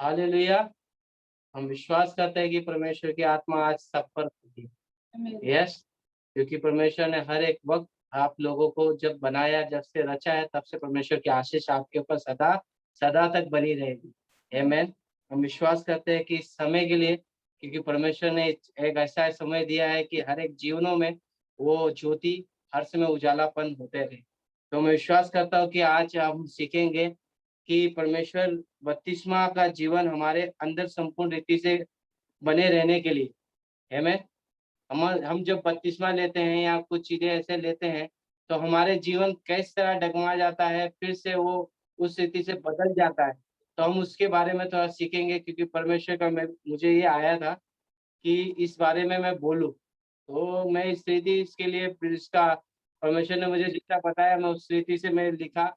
Hallelujah. हम विश्वास करते हैं कि परमेश्वर की आत्मा आज सब पर होगी। यस, क्योंकि परमेश्वर ने हर एक वक्त आप लोगों को जब बनाया, जब से रचा है, तब से परमेश्वर की आशीष आपके ऊपर सदा सदा तक बनी रहेगी। आमेन। हम विश्वास करते हैं कि इस समय के लिए, क्योंकि परमेश्वर ने एक ऐसा समय दिया है कि हर एक जीवनों में वो ज्योति हर समय उजालापन होते रहे। तो मैं विश्वास करता हूँ कि आज हम सीखेंगे कि परमेश्वर बपतिस्मा का जीवन हमारे अंदर संपूर्ण रीति से बने रहने के लिए हमें हम जब बपतिस्मा लेते हैं या कुछ चीजें ऐसे लेते हैं, तो हमारे जीवन किस तरह डगमगा जाता है, फिर से वो उस रीति से बदल जाता है। तो हम उसके बारे में थोड़ा सीखेंगे, क्योंकि परमेश्वर का मुझे ये आया था कि इस बारे में मैं बोलूं। तो मैं इस रीति इसके लिए फिर इसका परमेश्वर ने मुझे जितना बताया, मैं उस रीति से मैं लिखा।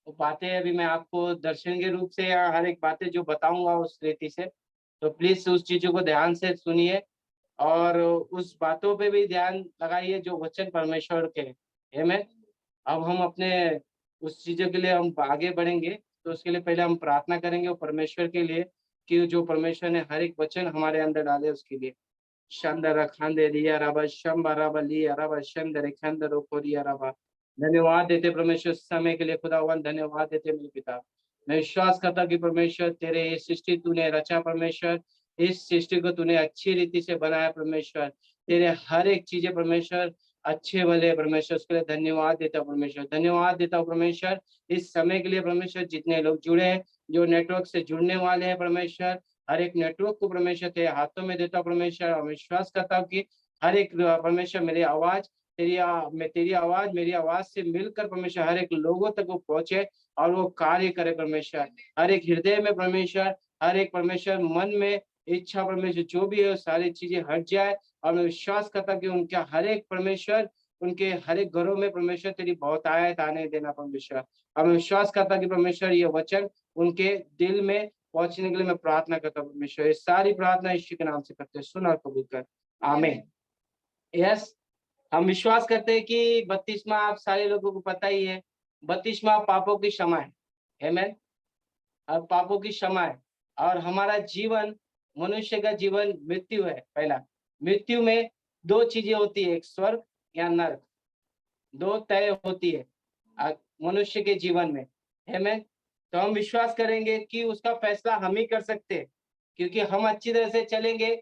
वो बातें अभी मैं आपको दर्शन के रूप से या हर एक बातें जो बताऊंगा उस रीति से, तो प्लीज उस चीजों को ध्यान से सुनिए और उस बातों पे भी ध्यान लगाइए जो वचन परमेश्वर के हैं। मैं अब हम अपने उस चीजों के लिए हम आगे बढ़ेंगे, तो उसके लिए पहले हम प्रार्थना करेंगे और परमेश्वर के लिए कि जो परमेश्वर ने हर एक वचन हमारे अंदर डाले उसके लिए। शंदर खंदे रिया रबा शंबा रबा लिया रबा शंदर खंदर कोरिया रबा। धन्यवाद देते परमेश्वर इस समय के लिए, खुदावन धन्यवाद देते मेरे पिता। मैं विश्वास करता कि परमेश्वर तेरे ये सृष्टि तूने रचा, परमेश्वर इस सृष्टि को तूने अच्छी रीति से बनाया परमेश्वर। तेरे हर एक चीजें परमेश्वर अच्छे भले परमेश्वर, उसके लिए धन्यवाद देता हूँ परमेश्वर। धन्यवाद देता हूँ परमेश्वर इस समय के लिए परमेश्वर। जितने लोग जुड़े हैं, जो नेटवर्क से जुड़ने वाले हैं परमेश्वर, हर एक नेटवर्क को परमेश्वर तेरे हाथों में देता हूँ परमेश्वर। और विश्वास करता हूँ कि हर एक परमेश्वर मेरी आवाज तेरी आवाज मेरी आवाज से मिलकर परमेश्वर हर एक लोगों तक वो पहुंचे और वो कार्य करे परमेश्वर। हर एक हृदय में परमेश्वर, हर एक परमेश्वर मन में इच्छा परमेश्वर जो भी है सारी चीजें हट जाए। और मैं विश्वास करता कि उनका हर एक परमेश्वर, उनके हर एक घरों में परमेश्वर तेरी बहुतायत आने देना परमेश्वर। और मैं विश्वास करता कि परमेश्वर ये वचन उनके दिल में पहुंचने के लिए मैं प्रार्थना करता हूँ परमेश्वर। ये सारी प्रार्थना यीशु के नाम से करते हैं, सुन और कबूल कर, आमीन। यस, हम विश्वास करते हैं कि बपतिस्मा आप सारे लोगों को पता ही है। बपतिस्मा पापों की क्षमा है, आमीन। और पापों की क्षमा है। और हमारा जीवन, मनुष्य का जीवन मृत्यु है। पहला, मृत्यु में दो चीजें होती है, एक स्वर्ग या नर्क, दो तय होती है मनुष्य के जीवन में, आमीन। तो हम विश्वास करेंगे कि उसका फैसला हम ही कर सकते हैं, क्योंकि हम अच्छी तरह से चलेंगे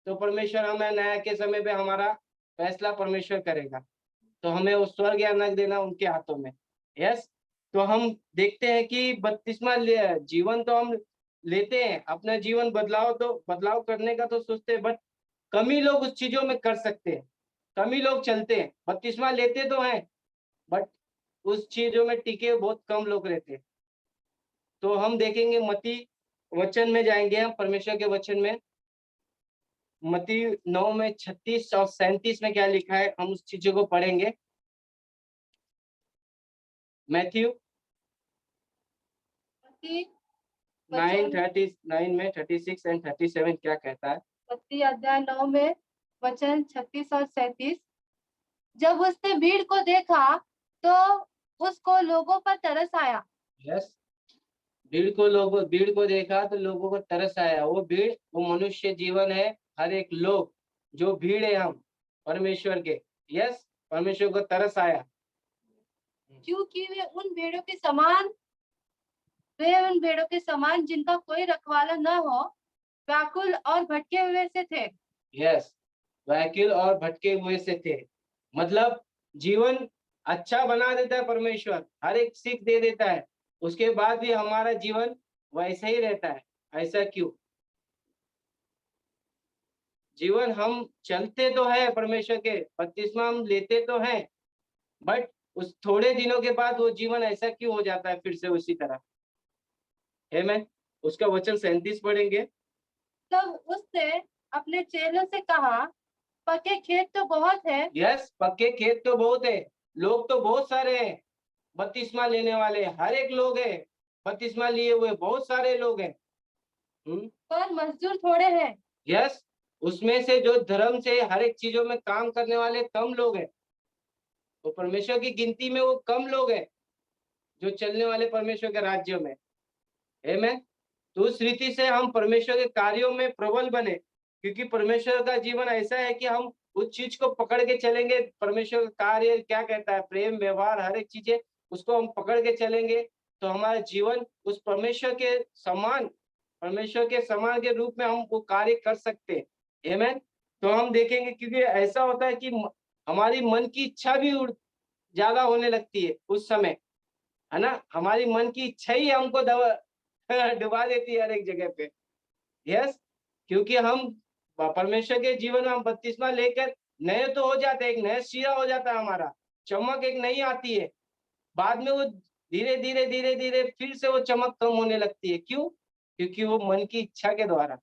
तो परमेश्वर हमें न्याय के समय पे हमारा फैसला परमेश्वर करेगा। तो हमें वो स्वर्ग या नरक देना उनके हाथों में। यस, तो हम देखते हैं कि बपतिस्मा जीवन तो हम लेते हैं, अपना जीवन बदलाव करने का तो सोचते हैं, बट कम ही लोग उस चीजों में कर सकते हैं, कम ही लोग चलते हैं। बपतिस्मा लेते तो हैं, बट उस चीजों में टिके बहुत कम लोग रहते हैं। तो हम देखेंगे मती वचन में जाएंगे, हम परमेश्वर के वचन में मती 9 में 36 और 37 में क्या लिखा है, हम उस चीजों को पढ़ेंगे। मैथ्यू 9:39 में 36 एंड 37 क्या कहता है? मत्ती अध्याय 9 में वचन 36 और 37। जब उसने भीड़ को देखा तो उसको लोगों पर तरस आया। यस, भीड़ को देखा तो लोगों को तरस आया। वो भीड़ वो मनुष्य जीवन है, हर एक लोग जो भीड़ है हम परमेश्वर के। यस, परमेश्वर को तरस आया क्योंकि वे उन भेड़ों के समान जिनका कोई रखवाला न हो, व्याकुल और भटके हुए से थे। यस, व्याकुल और भटके हुए से थे। मतलब जीवन अच्छा बना देता है परमेश्वर, हर एक सीख दे देता है, उसके बाद भी हमारा जीवन वैसा ही रहता है। ऐसा क्यों? जीवन हम चलते तो है परमेश्वर के, बपतिस्मा हम लेते तो हैं, बट उस थोड़े दिनों के बाद वो जीवन ऐसा क्यों हो जाता है फिर से उसी तरह है। मैं उसका वचन 37 पढ़ेंगे। तब उसने अपने चेलों से कहा, पके खेत तो बहुत है। यस, पक्के खेत तो बहुत है, लोग तो बहुत सारे हैं, बपतिस्मा लेने वाले हर एक लोग हैं, बपतिस्मा लिए हुए बहुत सारे लोग हैं। पर मजदूर थोड़े हैं। यस, उसमें से जो धर्म से हर एक चीजों में काम करने वाले कम लोग हैं। तो परमेश्वर की गिनती में वो कम लोग हैं जो चलने वाले परमेश्वर के राज्य में। आमीन। तो उस रीति से हम परमेश्वर के कार्यों में प्रबल बने, क्योंकि परमेश्वर का जीवन ऐसा है कि हम उस चीज को पकड़ के चलेंगे। परमेश्वर का कार्य क्या कहता है, प्रेम, व्यवहार, हर एक चीजें उसको हम पकड़ के चलेंगे तो हमारा जीवन उस परमेश्वर के समान के रूप में हम वो कार्य कर सकते हैं। आमीन। तो हम देखेंगे, क्योंकि ऐसा होता है कि हमारी मन की इच्छा भी ज्यादा होने लगती है उस समय, है ना। हमारी मन की इच्छा ही हमको डुबा देती है हर एक जगह पे। यस, क्योंकि हम परमेश्वर के जीवन में हम बपतिस्मा लेकर नए तो हो जाते हैं, एक नया सिरा हो जाता है हमारा, चमक एक नई आती है। बाद में वो धीरे धीरे धीरे धीरे फिर से वो चमक कम होने लगती है। क्यों? क्योंकि वो मन की इच्छा के द्वारा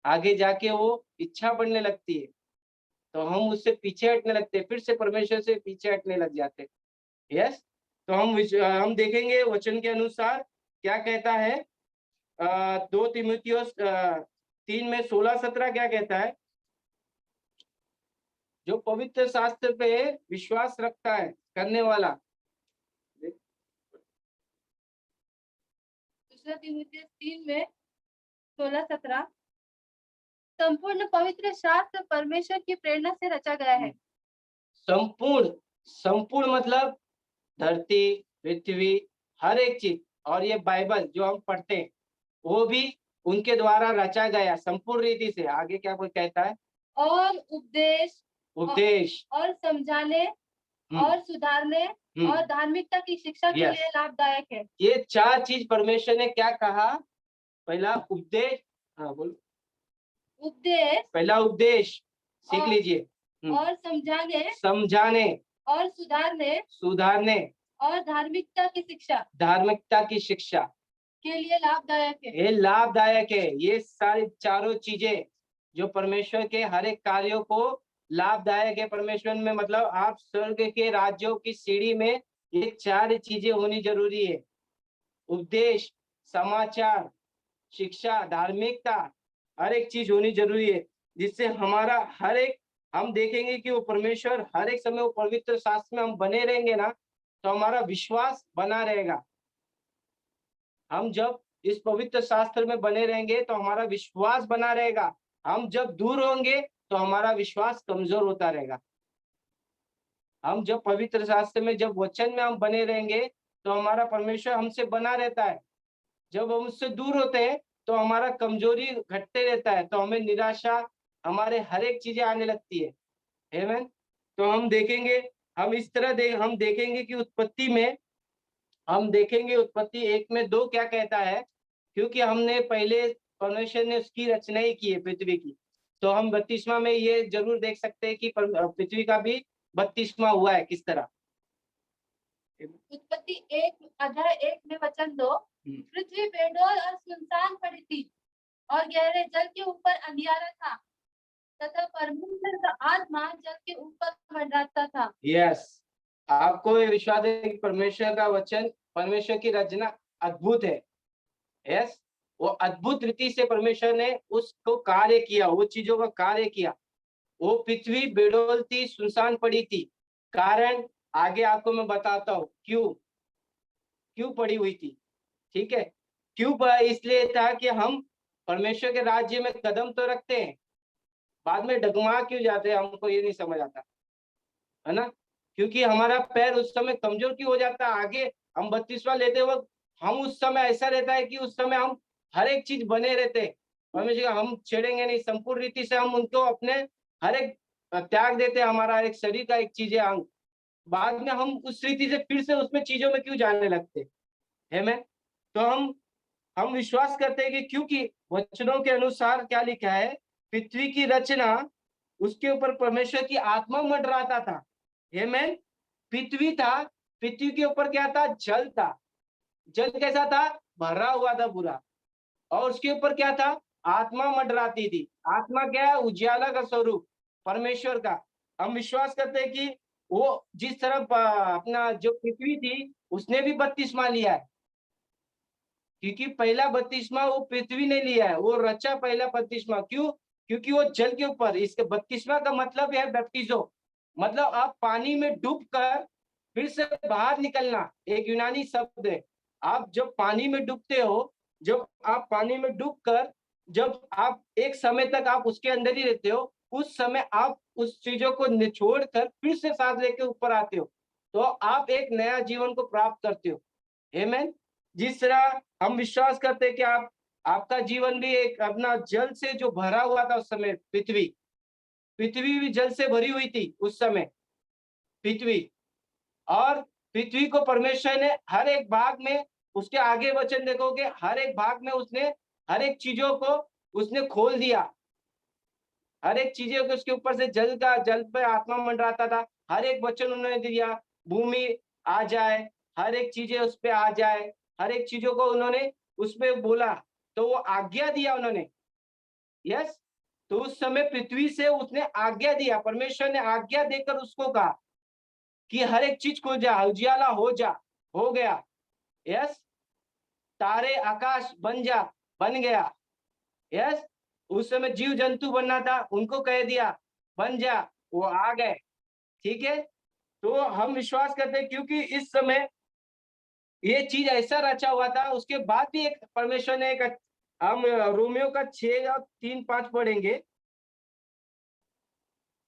आगे जाके वो इच्छा बढ़ने लगती है, तो हम उससे पीछे हटने लगते हैं, फिर से परमेश्वर से पीछे हटने लग जाते हैं। यस, तो हम देखेंगे वचन के अनुसार क्या कहता है। 2 तीमुथियुस 3 में 16-17 क्या कहता है। जो पवित्र शास्त्र पे विश्वास रखता है करने वाला, दूसरा तीमुथियुस 3 में 16-17, संपूर्ण पवित्र शास्त्र परमेश्वर की प्रेरणा से रचा गया है। संपूर्ण मतलब धरती, पृथ्वी, हर एक चीज, और ये बाइबल जो हम पढ़ते हैं वो भी उनके द्वारा रचा गया संपूर्ण रीति से। आगे क्या कोई कहता है, और उपदेश और समझाने और सुधारने और धार्मिकता की शिक्षा के लिए लाभदायक है। ये 4 चीज परमेश्वर ने क्या कहा। पहला उपदेश, हाँ बोलो। पहला उपदेश सीख लीजिए, और समझाने और सुधारने और धार्मिकता की शिक्षा के लिए लाभदायक है। ये लाभदायक है। ये सारी चारों चीजें जो परमेश्वर के हर एक कार्यों को लाभदायक है परमेश्वर में, मतलब आप स्वर्ग के राज्यों की सीढ़ी में ये 4 चीजें होनी जरूरी है। उपदेश, समाचार, शिक्षा, धार्मिकता, हर एक चीज होनी जरूरी है, जिससे हमारा हर एक, हम देखेंगे कि वो परमेश्वर हर एक समय वो पवित्र शास्त्र में हम बने रहेंगे ना, तो हमारा विश्वास बना रहेगा। हम जब इस पवित्र शास्त्र में बने रहेंगे तो हमारा विश्वास बना रहेगा। हम जब दूर होंगे तो हमारा विश्वास कमजोर होता रहेगा। हम जब पवित्र शास्त्र में, जब वचन में हम बने रहेंगे तो हमारा परमेश्वर हमसे बना रहता है। जब हम उससे दूर होते हैं तो हमारा कमजोरी घटते रहता है, तो हमें निराशा, हमारे हर एक चीजें आने लगती है। आमीन। तो हम देखेंगे, हम इस तरह हम देखेंगे कि उत्पत्ति 1:2 क्या कहता है। क्योंकि हमने पहले, परमेश्वर ने उसकी रचना ही की है पृथ्वी की, तो हम बपतिस्मा में ये जरूर देख सकते हैं कि पृथ्वी का भी बपतिस्मा हुआ है किस तरह। उत्पत्ति 1 में वचन 2, पृथ्वी बेडौल और सुनसान पड़ी थी और गहरे जल के ऊपर अंधियारा था तथा परमेश्वर का आत्मा जल के ऊपर मंडराता था। यस, आपको ये विश्वास है कि परमेश्वर का वचन, परमेश्वर की रचना अद्भुत है। यस, वो अद्भुत रीति से परमेश्वर ने उसको कार्य किया, वो चीजों का कार्य किया। वो पृथ्वी बेडौल थी, सुनसान पड़ी थी। कारण आगे आपको मैं बताता हूँ क्यों पड़ी हुई थी। ठीक है, क्यों पड़ा, इसलिए था कि हम परमेश्वर के राज्य में कदम तो रखते हैं, बाद में डगमा क्यों जाते हैं, हमको ये नहीं समझ आता, है ना। क्योंकि हमारा पैर उस समय कमजोर क्यों हो जाता है। आगे हम बपतिस्मा लेते वक्त हम उस समय ऐसा रहता है कि उस समय हम हर एक चीज बने रहते हैं, परमेश्वर हम छेड़ेंगे नहीं, संपूर्ण रीति से हम उनको अपने हर एक त्याग देते हैं, हमारा हर एक शरीर का एक चीज है अंग। बाद में हम उस रीति से फिर से उसमें चीजों में क्यों जाने लगते है मैं। तो हम विश्वास करते हैं कि क्योंकि वचनों के अनुसार क्या लिखा है, पृथ्वी की रचना, उसके ऊपर परमेश्वर की आत्मा मंडराता था। आमीन। पृथ्वी था, पृथ्वी के ऊपर क्या था, जल था। जल कैसा था, भरा हुआ था पूरा, और उसके ऊपर क्या था, आत्मा मंडराती थी। आत्मा क्या है, उजाला का स्वरूप परमेश्वर का। हम विश्वास करते हैं कि वो जिस तरह अपना जो पृथ्वी थी उसने भी बपतिस्मा लिया है, क्योंकि पहला बपतिस्मा वो पृथ्वी ने लिया है, वो रचा पहला बपतिस्मा। क्यों? क्योंकि वो जल के ऊपर, इसके बपतिस्मा का मतलब है बैप्टिजो, मतलब आप पानी में डूब कर फिर से बाहर निकलना, एक यूनानी शब्द है। आप जब पानी में डूबते हो जब आप पानी में डूबकर जब आप एक समय तक आप उसके अंदर ही रहते हो, उस समय आप उस चीजों को निचोड़ कर फिर से सांस लेके ऊपर आते हो, तो आप एक नया जीवन को प्राप्त करते हो। आमेन। जिस तरह हम विश्वास करते हैं कि आपका जीवन भी एक अपना जल से जो भरा हुआ था, उस समय पृथ्वी भी जल से भरी हुई थी उस समय, पृथ्वी। और पृथ्वी को परमेश्वर ने हर एक भाग में, उसके आगे वचन देखोगे, हर एक भाग में उसने हर एक चीजों को उसने खोल दिया। हर एक चीजों को उसके ऊपर से जल पे आत्मा मंडराता था। हर एक वचन उन्होंने दिया, भूमि आ जाए, हर एक चीजें उस पे आ जाए, हर एक चीजों को उन्होंने उसपे बोला, तो वो आज्ञा दिया उन्होंने। यस। तो उस समय पृथ्वी से उसने आज्ञा दिया, परमेश्वर ने आज्ञा देकर उसको कहा कि हर एक चीज खुल जा, उजियाला हो जा, हो गया। यस। तारे आकाश बन गया। यस। उस समय जीव जंतु बनना था, उनको कह दिया बन जा, वो आ गए। ठीक है। तो हम विश्वास करते हैं क्योंकि इस समय ये चीज ऐसा रचा हुआ था। उसके बाद भी एक परमेश्वर ने एक, हम रोमियो का 6 और 3-5 पढ़ेंगे,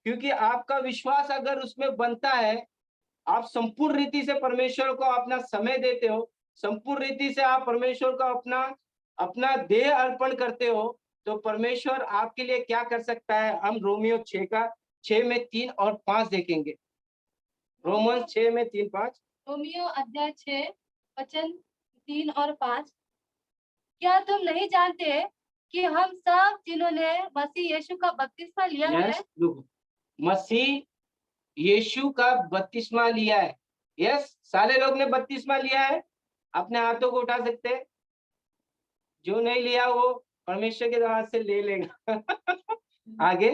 क्योंकि आपका विश्वास अगर उसमें बनता है, आप संपूर्ण रीति से परमेश्वर को अपना समय देते हो, संपूर्ण रीति से आप परमेश्वर को अपना अपना देह अर्पण करते हो, तो परमेश्वर आपके लिए क्या कर सकता है। हम रोमियो 6 में 3 और 5 देखेंगे। रोमन 6 में 3-5। रोमियो अध्याय 6 वचन 3 और 5। क्या तुम नहीं जानते कि हम सब जिन्होंने मसीह यीशु का बपतिस्मा लिया है, मसीह यीशु का बपतिस्मा लिया है। यस, सारे लोग ने बपतिस्मा लिया है। अपने हाथों को उठा सकते हैं। जो नहीं लिया वो परमेश्वर के हाथ से ले लेगा। आगे।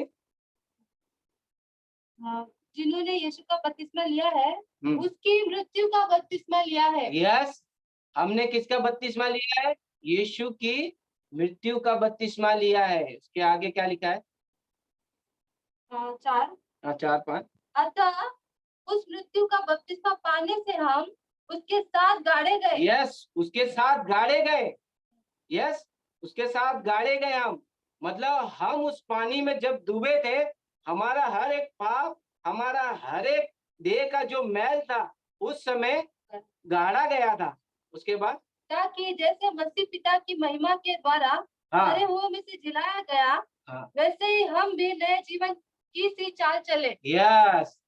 जिन्होंने यीशु का बपतिस्मा लिया है, उसकी मृत्यु का बपतिस्मा लिया है। यस, हमने किसका बपतिस्मा लिया है? यीशु की मृत्यु का बपतिस्मा लिया है। उसके आगे क्या लिखा है? 4-5। अतः उस मृत्यु का बपतिस्मा पाने से हम उसके साथ गाड़े गए। यस, उसके साथ गाड़े गए। यस, उसके साथ गाड़े गए हम। मतलब हम उस पानी में जब डूबे थे, हमारा हर एक पाप, हमारा हर एक देह का जो मैल था, उस समय गाड़ा गया था। उसके बाद ताकि जैसे मसीह पिता की महिमा के द्वारा मरे हुओं में से जिलाया गया, वैसे ही हम भी नए जीवन की सी चाल चले। यस,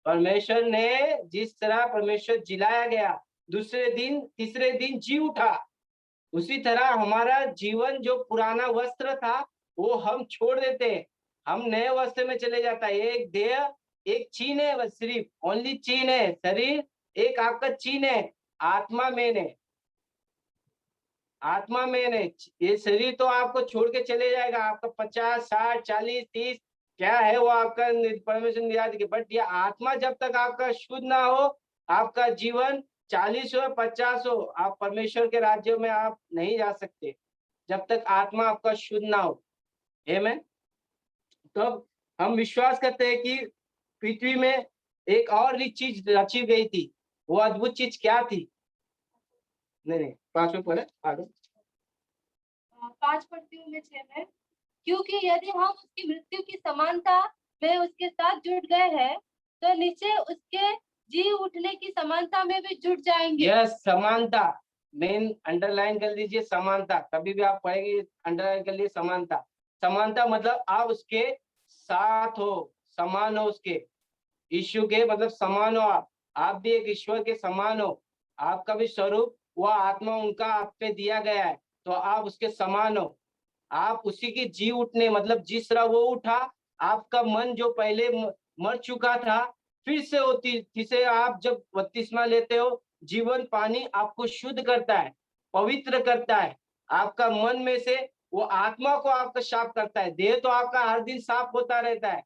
परमेश्वर ने जिस तरह परमेश्वर जिलाया गया, दूसरे दिन तीसरे दिन जी उठा, उसी तरह हमारा जीवन जो पुराना वस्त्र था वो हम छोड़ देते हैं, हम नए वस्त्र में चले जाता है। एक देह एक चीन है, बस सिर्फ ओनली चीन है। शरीर एक आपका चीन है, आत्मा मेन है। आत्मा मेन है। ये शरीर तो आपको छोड़ के चले जाएगा, आपका 50, 60, 40, 30 क्या है वो आपका परमेश्वर निराश के। बट ये आत्मा जब तक आपका शुद्ध ना हो, आपका जीवन 40 हो 50 हो, आप परमेश्वर के राज्य में आप नहीं जा सकते जब तक आत्मा आपका शुद्ध ना हो। आमीन। तब हम विश्वास करते हैं कि पृथ्वी में एक और भी चीज रची गई थी। वो अद्भुत चीज क्या थी? नहीं, 5 पर आगे। 5 पढ़ती हूँ मैं 6 में। क्योंकि यदि हम उसकी मृत्यु की समानता में उसके साथ जुट गए हैं, तो निश्चय उसके जी उठने की समानता में भी जुट जाएंगे। यस, समानता मेन अंडरलाइन कर लीजिए। समानता कभी भी आप पढ़ेंगे, अंडरलाइन कर लीजिए समानता। समानता मतलब आप उसके साथ हो, समान हो उसके, यीशु के मतलब समान हो। आप भी एक ईश्वर के समान हो। आपका भी स्वरूप वह आत्मा उनका आप पे दिया गया है, तो आप उसके समान हो। आप उसी की जी उठने मतलब जिस तरह वो उठा, आपका मन जो पहले मर चुका था फिर से होती, जिसे आप जब बपतिस्मा लेते हो, जीवन पानी आपको शुद्ध करता है, पवित्र करता है। आपका मन में से वो आत्मा को आपका साफ करता है। देह तो आपका हर दिन साफ होता रहता है,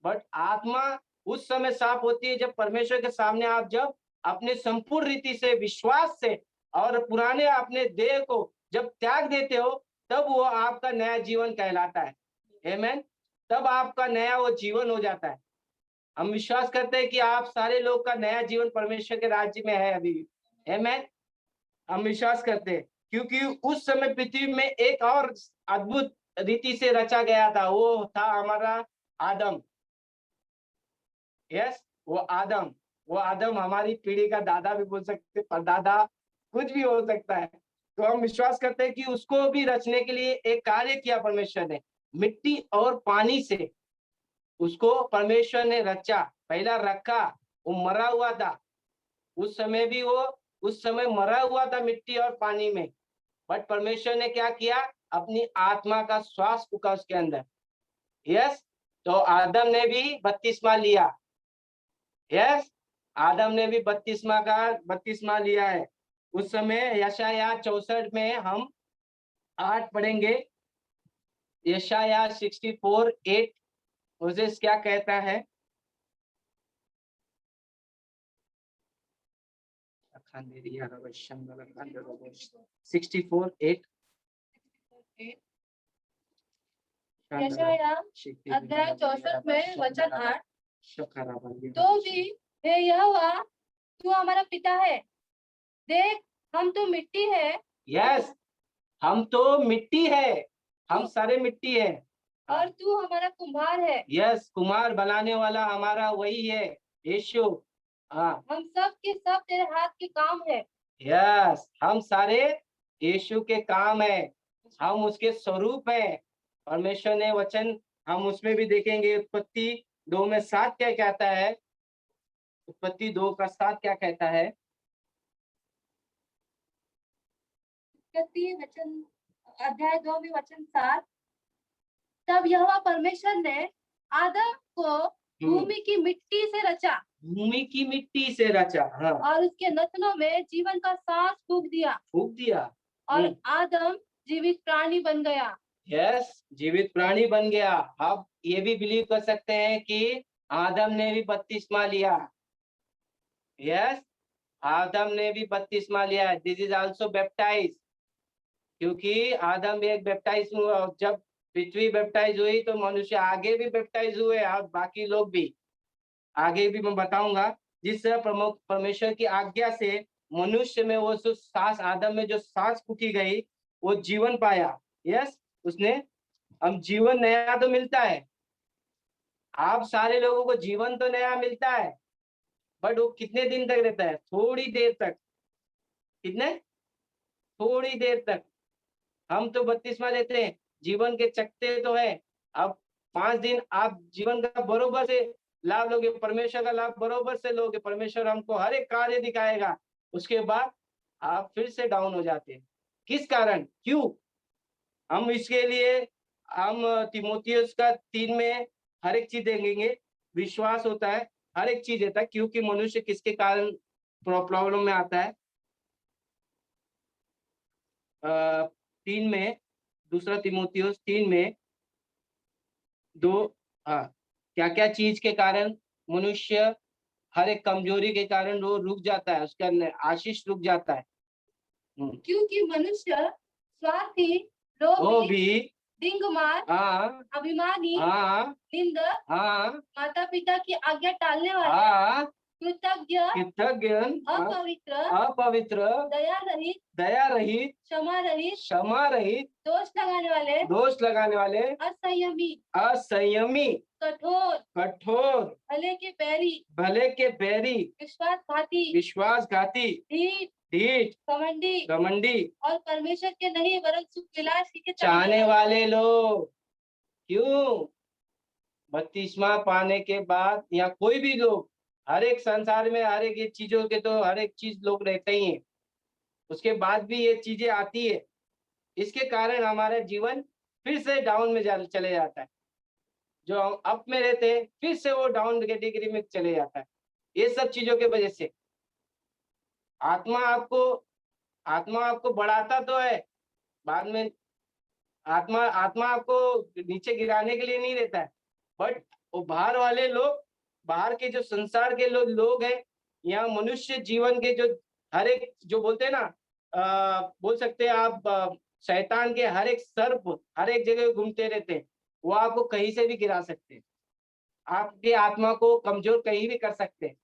बट आत्मा उस समय साफ होती है जब परमेश्वर के सामने आप जब अपने संपूर्ण रीति से विश्वास से और पुराने अपने देह को जब त्याग देते हो, तब वो आपका नया जीवन कहलाता है। आमीन। तब आपका नया वो जीवन हो जाता है। हम विश्वास करते हैं कि आप सारे लोग का नया जीवन परमेश्वर के राज्य में है अभी भी। आमीन। हम विश्वास करते हैं। क्योंकि उस समय पृथ्वी में एक और अद्भुत रीति से रचा गया था, वो था हमारा आदम। यस, वो आदम हमारी पीढ़ी का दादा भी बोल सकते, परदादा, कुछ भी हो सकता है। तो हम विश्वास करते हैं कि उसको भी रचने के लिए एक कार्य किया परमेश्वर ने, मिट्टी और पानी से उसको परमेश्वर ने रचा, पहला रखा। वो मरा हुआ था, उस समय भी वो उस समय मरा हुआ था मिट्टी और पानी में, बट परमेश्वर ने क्या किया, अपनी आत्मा का श्वास फूका उसके अंदर। यस, तो आदम ने भी बपतिस्मा लिया। यस, आदम ने भी बपतिस्मा लिया है। उस समय यशाया 64 में हम 8 पढ़ेंगे। यशाया 64:8 मोसेस क्या कहता है? 64:8 यशाया अध्याय 64 में वचन 8, तो भी हे यहोवा तू हमारा पिता है, देख हम तो मिट्टी है। यस, हम तो मिट्टी है, हम सारे मिट्टी है, और तू हमारा कुम्हार है। यस, कुमार बनाने वाला हमारा वही है, यीशु। हाँ, हम सब के सब तेरे हाथ के काम है। यस, हम सारे यीशु के काम है, हम उसके स्वरूप है। परमेश्वर ने वचन, हम उसमें भी देखेंगे, उत्पत्ति 2:7 क्या कहता है? उत्पत्ति 2:7 क्या कहता है? वचन अध्याय 2 में वचन 7, तब यहोवा परमेश्वर ने आदम को भूमि की मिट्टी से रचा, भूमि की मिट्टी से रचा, हाँ, और उसके नथनों में जीवन का सांस फूंक दिया और आदम जीवित प्राणी बन गया। यस, जीवित प्राणी बन गया। आप ये भी बिलीव कर सकते हैं कि आदम ने भी बपतिस्मा लिया। यस, आदम ने भी बपतिस्मा लिया। दिस इज आल्सो बैप्टाइज, क्योंकि आदम भी एक बैप्टाइज हुआ। जब पृथ्वी बैप्टाइज हुई तो मनुष्य आगे भी बैप्टाइज हुए, और बाकी लोग भी आगे भी मैं बताऊंगा। जिस तरह प्रमुख परमेश्वर की आज्ञा से मनुष्य में वो जो सांस, आदम में जो सांस फूकी गई, वो जीवन पाया। यस, उसने, हम जीवन नया तो मिलता है, आप सारे लोगों को जीवन तो नया मिलता है, बट वो कितने दिन तक रहता है? थोड़ी देर तक। कितने? थोड़ी देर तक। हम तो बपतिस्मा लेते हैं, जीवन के चकते तो है। अब 5 दिन आप जीवन का बरोबर से लाभ लोगे, परमेश्वर का लाभ बरोबर से लोगे, परमेश्वर हमको हर एक कार्य दिखाएगा। उसके बाद आप फिर से डाउन हो जाते हैं। किस कारण? क्यों? हम इसके लिए, हम तीमुथियुस का 3 में हर एक चीज देखेंगे। विश्वास होता है, हर एक चीज देता है, क्योंकि मनुष्य किसके कारण प्रॉब्लम में आता है? 3 में, दूसरा तीमुथियुस 3 में 2, हाँ, क्या क्या चीज के कारण मनुष्य हर एक कमजोरी के कारण वो रुक जाता है, उसका आशीष रुक जाता है? क्योंकि मनुष्य स्वार्थी, वो लोभी, भी, डिंगमार, हाँ, अभिमानी, हाँ, निंदक, हाँ, माता पिता की आज्ञा टालने वाले, हाँ, कृतज्ञ, अपवित्र, अपवित्र, दया रहित, क्षमा रहित, दोष लगाने वाले, असंयमी, कठोर, भले के बैरी, विश्वासघाती, ढीठ, घमंडी, और परमेश्वर के नहीं वरन सुख विलास के चाहने वाले लोग। क्यों? बपतिस्मा पाने के बाद, या कोई भी लोग, हर एक संसार में हर एक ये चीजों के तो हर एक चीज लोग रहते ही हैं, उसके बाद भी ये चीजें आती है। इसके कारण हमारा जीवन फिर से डाउन में चले जाता है। जो हम अप में रहते हैं, फिर से वो डाउन कैटेगरी में चले जाता है, ये सब चीजों के वजह से। आत्मा आपको आत्मा आपको बढ़ाता तो है, बाद में आत्मा आत्मा आपको नीचे गिराने के लिए नहीं रहता है, बट वो बाहर वाले लोग, बाहर के जो संसार के लोग हैं, या मनुष्य जीवन के जो हर एक, जो बोलते हैं ना, बोल सकते हैं आप, शैतान के हर एक सर्प हर एक जगह घूमते रहते हैं, वो आपको कहीं से भी गिरा सकते हैं, आपकी आत्मा को कमजोर कहीं भी कर सकते हैं।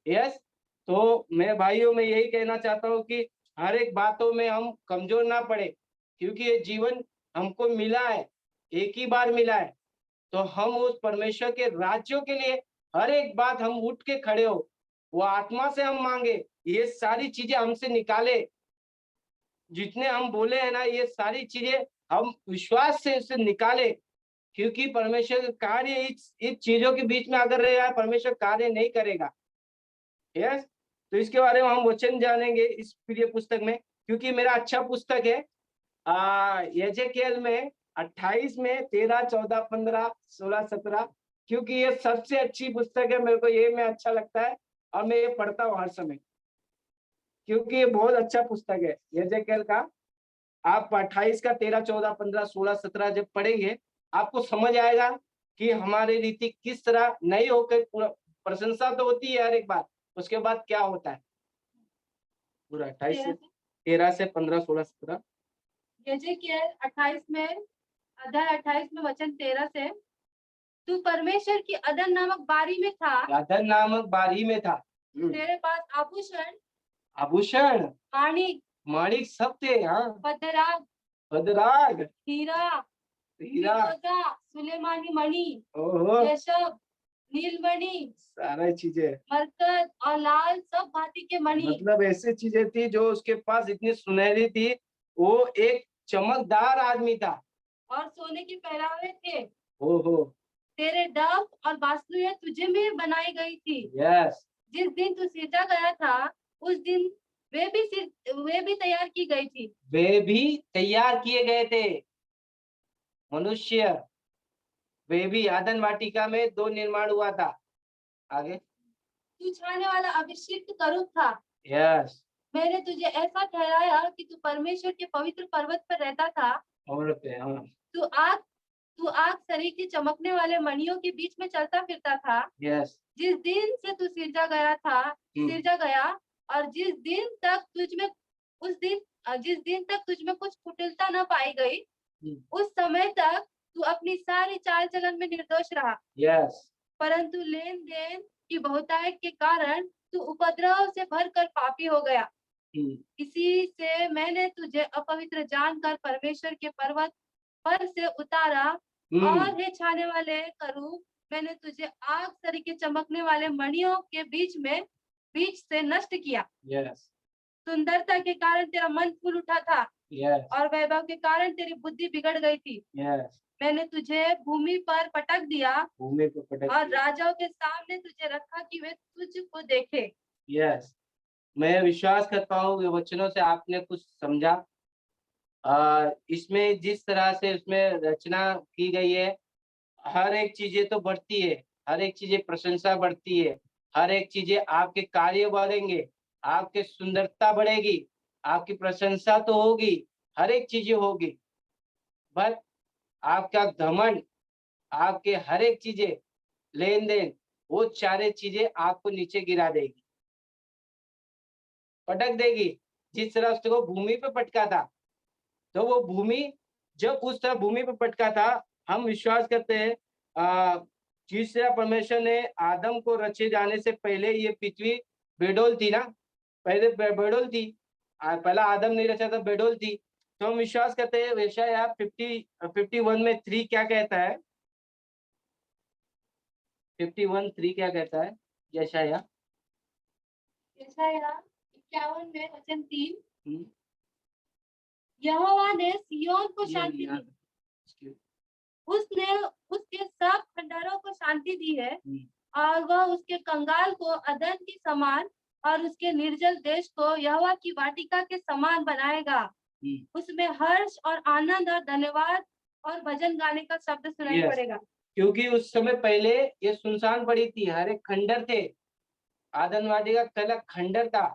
यस, तो मैं भाइयों में यही कहना चाहता हूँ कि हर एक बातों में हम कमजोर ना पड़े, क्योंकि ये जीवन हमको मिला है, एक ही बार मिला है। तो हम उस परमेश्वर के राज्यों के लिए हर एक बात हम उठ के खड़े हो, वो आत्मा से हम मांगे, ये सारी चीजें हमसे निकाले। जितने हम बोले हैं ना, ये सारी चीजें हम विश्वास से उसे निकाले, क्योंकि परमेश्वर का कार्य इस चीजों के बीच में अगर रहेगा, परमेश्वर कार्य नहीं करेगा। यस, तो इसके बारे में हम वचन जानेंगे इस प्रिय पुस्तक में, क्योंकि मेरा अच्छा पुस्तक है यजेकेल में 28 में 13, 14, 15, 16, 17, क्योंकि ये सबसे अच्छी पुस्तक है। मेरे को ये में अच्छा लगता है और मैं ये पढ़ता हूँ हर समय, क्योंकि ये बहुत अच्छा पुस्तक है यजेकेल का। आप 28 का 13, 14, 15, 16, 17 जब पढ़ेंगे, आपको समझ आएगा कि हमारी रीति किस तरह नहीं होकर पूरा प्रशंसा तो होती है हर एक बार, उसके बाद क्या होता है। पूरा 28 से 13 से 15, 16, 17 यजेकियेल 28 में, अध्याय 28 में वचन 13 से, तू परमेश्वर की अदन नामक बारी में था, अदन नामक बारी में था। तेरे पास आभूषण, आभूषण, माणिक, माणिक सब थे। हाँ, पदराग, पदराग, हीरा, हीरा, फिरोजा, सुलेमानी मणि, ओहो, यशब, नीलमणि, सारा चीजें, मरकत और लाल सब भांति के मणि, मतलब ऐसी चीजें थी जो उसके पास इतनी सुनहरी थी। वो एक चमकदार आदमी था। और सोने के पहरावे थे। ओहो, तेरे डफ और बांसुरियां तुझे में बनाई गई थी। यस, जिस दिन तू सींचा गया था, उस दिन वे भी तैयार की गई थी। वे भी तैयार किए गए थे। मनुष्य, वे भी आदन वाटिका में 2 निर्माण हुआ था। आगे, तू छाने वाला अभिषिक्त करूब था। यस, मैंने तुझे ऐसा ठहराया कि तू परमेश्वर के पवित्र पर्वत पर रहता था। और पे, हाँ, तू आग तू आग सरीखी चमकने वाले मणियों के बीच में चलता फिरता था। यस, जिस दिन से तू सिरजा गया, और जिस दिन तक तुझ में कुछ कुटिलता न पाई गई, उस समय तक तू अपनी सारी चाल चलन में निर्दोष रहा। यस, परंतु लेन देन की बहुतायत के कारण तू उपद्रव से भरकर पापी हो गया। इसी से मैंने तुझे अपवित्र जानकर परमेश्वर के पर्वत पर से उतारा, और हे छाने वाले करूब, मैंने तुझे आग सरीखे चमकने वाले मणियों के बीच से नष्ट किया। यस, सुंदरता के कारण तेरा मन फूल उठा था, यस, और वैभव के कारण तेरी बुद्धि बिगड़ गई थी। यस, मैंने तुझे भूमि पर पटक दिया, भूमि पर पटक और दिया। राजाओं के सामने तुझे रखा कि वे तुझको देखे। यस, मैं विश्वास करता हूँ कि वचनों से आपने कुछ समझा। इसमें जिस तरह से उसमें रचना की गई है, हर एक चीजें तो बढ़ती है, हर एक चीजें प्रशंसा बढ़ती है, हर एक चीजें आपके कार्य बढ़ेंगे, आपके सुंदरता बढ़ेगी, आपकी प्रशंसा तो होगी, हर एक चीजें होगी। बट आपका घमंड, आपके हर एक चीजें, लेन देन, वो सारे चीजें आपको नीचे गिरा देगी, पटक देगी। जिस तरह उसको भूमि पे पटका था, तो वो भूमि जब उस तरह भूमि पे पटका था, हम विश्वास करते हैं जिस तरह परमेश्वर ने आदम को रचे जाने से पहले ये पृथ्वी बेडोल थी ना, पहले बेडोल थी। पहला आदम नहीं रचा था, बेडोल थी। तो हम विश्वास करते हैं यशायाह 51 में 3 क्या कहता है, 51:3 क्या कहता है यशायाह 51 में वचन 3, यहोवा ने सिय्योन को शांति दी, उसने उसके सब खंडहरों को शांति दी है, और वह उसके कंगाल को अदन के समान और उसके निर्जल देश को यहोवा की वाटिका के समान बनाएगा। उसमें हर्ष और आनंद और धन्यवाद और भजन गाने का शब्द सुनाई पड़ेगा। क्योंकि उस समय पहले ये सुनसान पड़ी थी, हर एक खंडर थे। आदन वाटिका पहला खंडर था।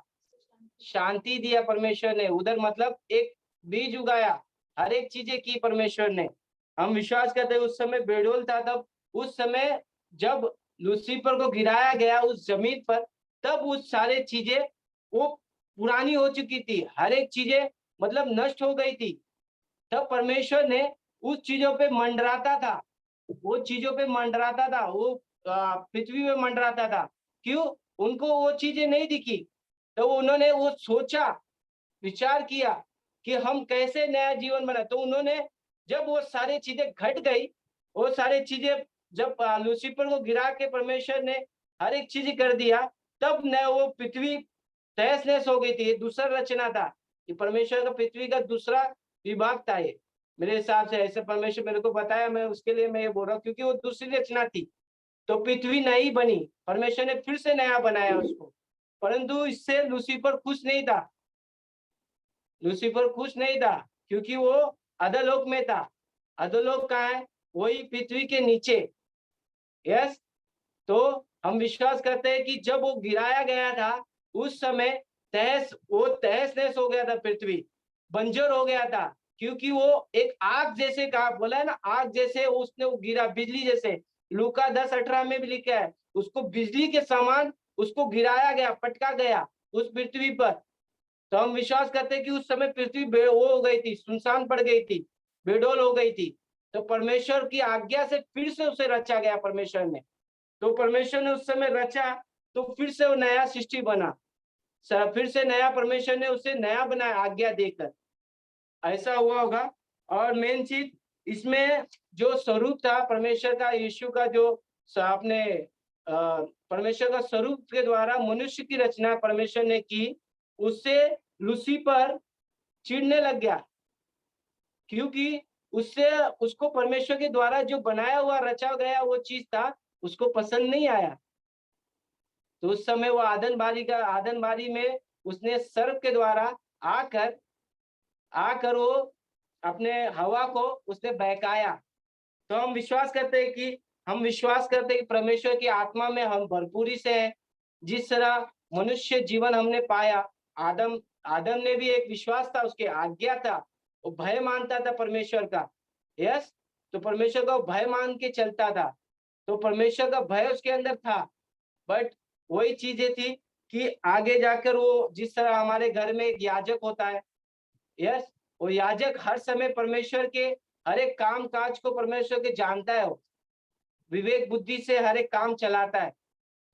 शांति दिया परमेश्वर ने उधर, मतलब एक बीज उगाया, हर एक चीजें की परमेश्वर ने। हम विश्वास करते हैं उस समय बेडोल था, तब उस समय जब लूसीफर को गिराया गया उस जमीन पर, तब उस सारे चीजें वो पुरानी हो चुकी थी, हर एक चीजें मतलब नष्ट हो गई थी। तब परमेश्वर ने उस चीजों पे मंडराता था, वो चीजों पे मंडराता था, वो पृथ्वी में मंडराता था। क्यों? उनको वो चीजें नहीं दिखी, तो उन्होंने वो सोचा विचार किया कि हम कैसे नया जीवन बनाए। तो उन्होंने जब वो सारी चीजें घट गई, वो सारी चीजें जब लूसीफर को गिरा के परमेश्वर ने हर एक चीज कर दिया, तब न वो पृथ्वी तहस नहस हो गई थी। ये दूसरा रचना था कि परमेश्वर का पृथ्वी का दूसरा विभाग था ये, मेरे हिसाब से ऐसे परमेश्वर मेरे को बताया, मैं उसके लिए मैं ये बोल रहा हूँ क्योंकि वो दूसरी रचना थी। तो पृथ्वी नई बनी, परमेश्वर ने फिर से नया बनाया उसको, परंतु इससे लूसीफर खुश नहीं था। लूसीफर खुश नहीं था क्योंकि वो अधोलोक में था। अधोलोक कहाँ है? वही पृथ्वी के नीचे। यस, तो हम विश्वास करते हैं कि जब वो गिराया गया था उस समय तहस नहस हो गया था, पृथ्वी बंजर हो गया था, क्योंकि वो एक आग जैसे, कहा बोला है ना, आग जैसे उसने वो गिरा, बिजली जैसे। लूका 10:18 में भी लिखा है, उसको बिजली के समान उसको गिराया गया, पटका गया उस पृथ्वी पर। तो हम विश्वास करते हैं कि उस समय पृथ्वी वो हो गई थी, सुनसान पड़ गई थी, बेडौल हो गई थी। तो परमेश्वर की आज्ञा से फिर से उसे रचा गया परमेश्वर ने। तो परमेश्वर ने उस समय रचा, तो फिर से वो नया सृष्टि बना, फिर से नया, परमेश्वर ने उसे नया बनाया आज्ञा देकर। ऐसा हुआ होगा। और मेन चीज इसमें जो स्वरूप था परमेश्वर का, यीशु का जो आपने परमेश्वर का स्वरूप के द्वारा मनुष्य की रचना परमेश्वर ने की, उससे लूसीफर चिढ़ने लग गया, क्योंकि उससे उसको परमेश्वर के द्वारा जो बनाया हुआ रचा गया वो चीज था, उसको पसंद नहीं आया। तो उस समय वो आदनबारी में उसने सर्प के द्वारा आकर वो अपने हवा को उसने बहकाया। तो हम विश्वास करते हैं कि परमेश्वर की आत्मा में हम भरपूरी से हैं। जिस तरह मनुष्य जीवन हमने पाया, आदम आदम ने भी एक विश्वास था, उसके आज्ञा था, वो भय मानता था परमेश्वर का। यस, तो परमेश्वर का भय मान के चलता था, तो परमेश्वर का भय उसके अंदर था। बट वही चीजें थी कि आगे जाकर वो, जिस तरह हमारे घर में एक याजक होता है, यस, वो याजक हर समय परमेश्वर के हर एक काम काज को परमेश्वर के जानता है, वो विवेक बुद्धि से हर एक काम चलाता है।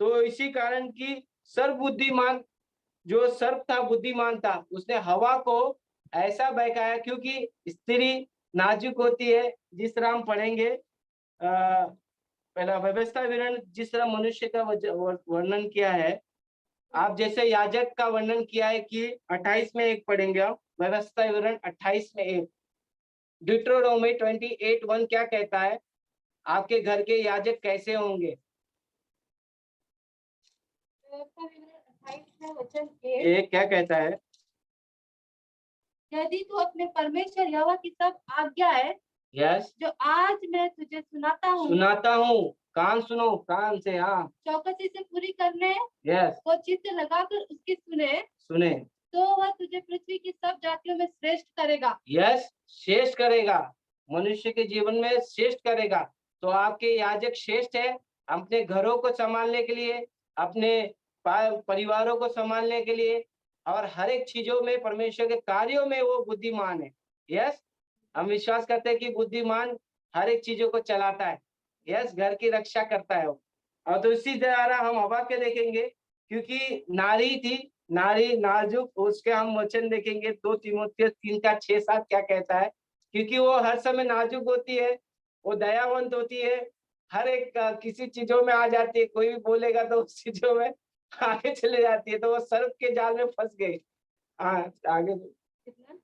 तो इसी कारण की सर्व बुद्धिमान, जो सर्प था बुद्धिमान था, उसने हवा को ऐसा बहकाया, क्योंकि स्त्री नाजुक होती है। जिस तरह हम पढ़ेंगे पहला व्यवस्था विवरण, जिस तरह मनुष्य का वर्णन किया है, आप जैसे याजक का वर्णन किया है कि 28 में 1 पढ़ेंगे आप, व्यवस्था विवरण 28 में 1। ड्यूटेरोनोमी 28:1 क्या कहता है? आपके घर के याजक कैसे होंगे? व्यवस्था विवरण 28 में वचन 1, ये क्या कहता है? यदि तू अपने परमेश्वर यहोवा की सब आज्ञाएं यस, जो आज मैं तुझे सुनाता हूँ, कान सुनो, कान से, हाँ, चौकसी से पूरी करने यस, को चित्त लगाकर उसकी सुने, तो वह तुझे पृथ्वी की सब जातियों में श्रेष्ठ करेगा। यस, श्रेष्ठ करेगा, मनुष्य के जीवन में श्रेष्ठ करेगा। तो आपके याजक श्रेष्ठ है, अपने घरों को संभालने के लिए, अपने परिवारों को संभालने के लिए, और हर एक चीजों में, परमेश्वर के कार्यों में वो बुद्धिमान है। यस, हम विश्वास करते हैं कि बुद्धिमान हर एक चीजों को चलाता है। यस, घर की रक्षा करता है वो। और तो इसी द्वारा हम हवा के देखेंगे, क्योंकि नारी थी, नारी नाजुक, उसके हम वचन देखेंगे 2 तीमुथियुस 3:6-7 क्या कहता है, क्योंकि वो हर समय नाजुक होती है, वो दयावंत होती है, हर एक किसी चीजों में आ जाती है, कोई भी बोलेगा तो उस चीजों में आगे चले जाती है। तो वो सर्प के जाल में फंस गई। हाँ, आगे कितना?